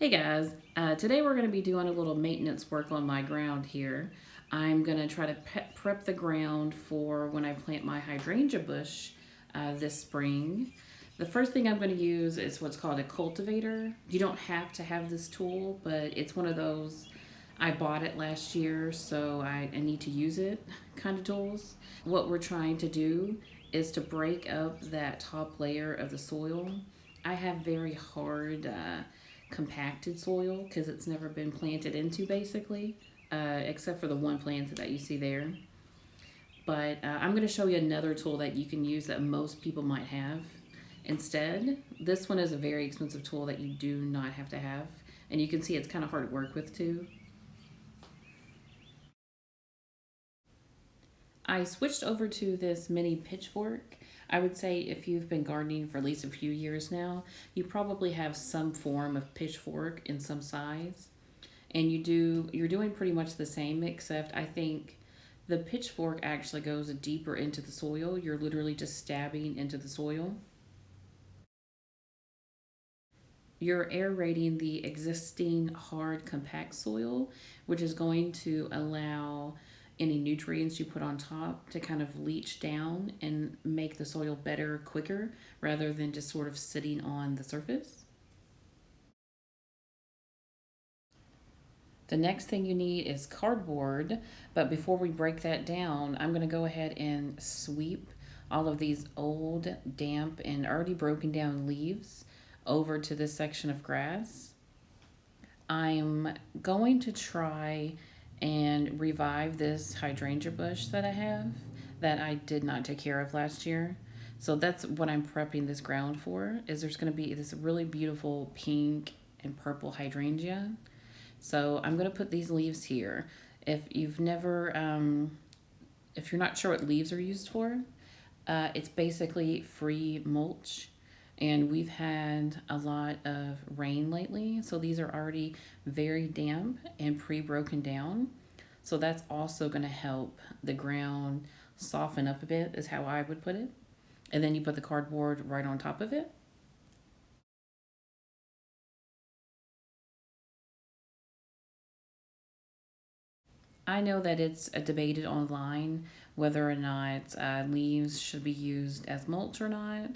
Hey guys, today we're going to be doing a little maintenance work on my ground here. I'm going to try to prep the ground for when I plant my hydrangea bush this spring. The first thing I'm going to use is what's called a cultivator. You don't have to have this tool, but it's one of those, I bought it last year, so I need to use it kind of tools. What we're trying to do is to break up that top layer of the soil. I have very hard compacted soil because it's never been planted into basically, except for the one plant that you see there. But I'm going to show you another tool that you can use that most people might have instead. This one is a very expensive tool that you do not have to have. And you can see it's kind of hard to work with too. I switched over to this mini pitchfork. I would say if you've been gardening for at least a few years now, you probably have some form of pitchfork in some size. And you're doing pretty much the same, except I think the pitchfork actually goes deeper into the soil. You're literally just stabbing into the soil. You're aerating the existing hard compact soil, which is going to allow any nutrients you put on top to kind of leach down and make the soil better quicker rather than just sort of sitting on the surface. The next thing you need is cardboard, but before we break that down, I'm going to go ahead and sweep all of these old, damp, and already broken down leaves over to this section of grass. I'm going to try and revive this hydrangea bush that I have that I did not take care of last year. So that's what I'm prepping this ground for, is there's going to be this really beautiful pink and purple hydrangea. So I'm going to put these leaves here. If you've never, if you're not sure what leaves are used for, it's basically free mulch. And we've had a lot of rain lately. So these are already very damp and pre-broken down. So that's also going to help the ground soften up a bit, is how I would put it. And then you put the cardboard right on top of it. I know that it's debated online whether or not leaves should be used as mulch or not.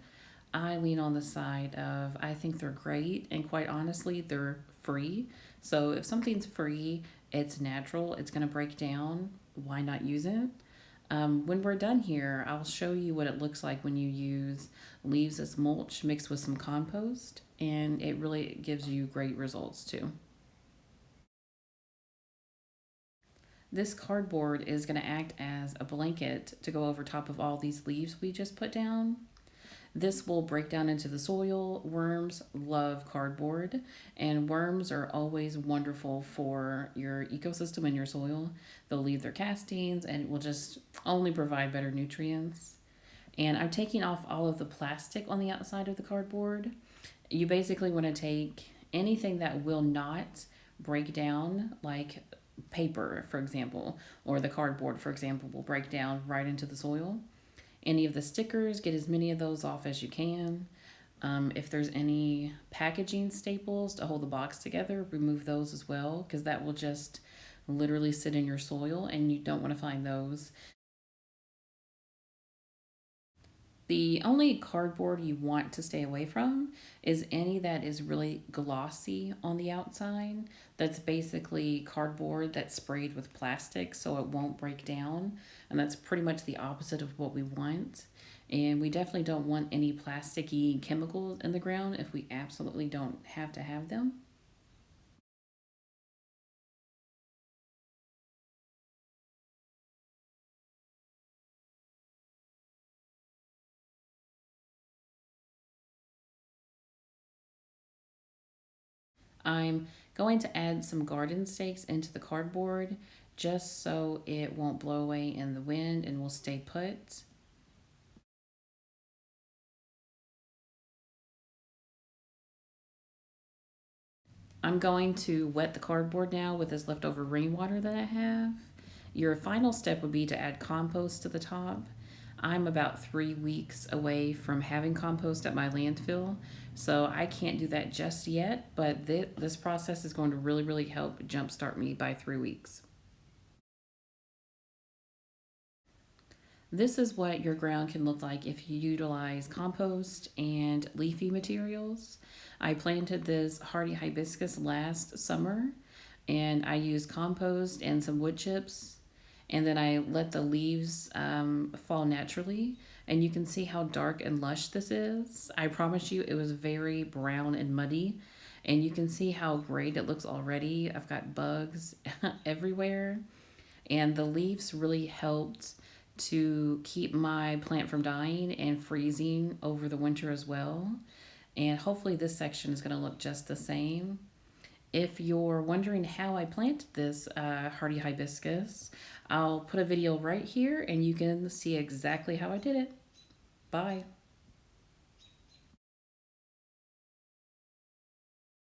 I lean on the side of I think they're great, and quite honestly, they're free. So if something's free, it's natural, it's going to break down. Why not use it? When we're done here, I'll show you what it looks like when you use leaves as mulch mixed with some compost, and it really gives you great results too. This cardboard is going to act as a blanket to go over top of all these leaves we just put down. This will break down into the soil. Worms love cardboard, and worms are always wonderful for your ecosystem and your soil. They'll leave their castings and it will just only provide better nutrients. And I'm taking off all of the plastic on the outside of the cardboard. You basically want to take anything that will not break down, like paper, for example, or the cardboard, for example, will break down right into the soil. Any of the stickers, get as many of those off as you can. If there's any packaging staples to hold the box together, remove those as well, because that will just literally sit in your soil and you don't want to find those. The only cardboard you want to stay away from is any that is really glossy on the outside. That's basically cardboard that's sprayed with plastic so it won't break down. And that's pretty much the opposite of what we want. And we definitely don't want any plasticky chemicals in the ground if we absolutely don't have to have them. I'm going to add some garden stakes into the cardboard just so it won't blow away in the wind and will stay put. I'm going to wet the cardboard now with this leftover rainwater that I have. Your final step would be to add compost to the top. I'm about 3 weeks away from having compost at my landfill, so I can't do that just yet, but this process is going to really, really help jumpstart me by 3 weeks. This is what your ground can look like if you utilize compost and leafy materials. I planted this hardy hibiscus last summer and I used compost and some wood chips, and then I let the leaves fall naturally. And you can see how dark and lush this is. I promise you, it was very brown and muddy. And you can see how great it looks already. I've got bugs everywhere. And the leaves really helped to keep my plant from dying and freezing over the winter as well. And hopefully, this section is going to look just the same. If you're wondering how I planted this hardy hibiscus, I'll put a video right here and you can see exactly how I did it. Bye.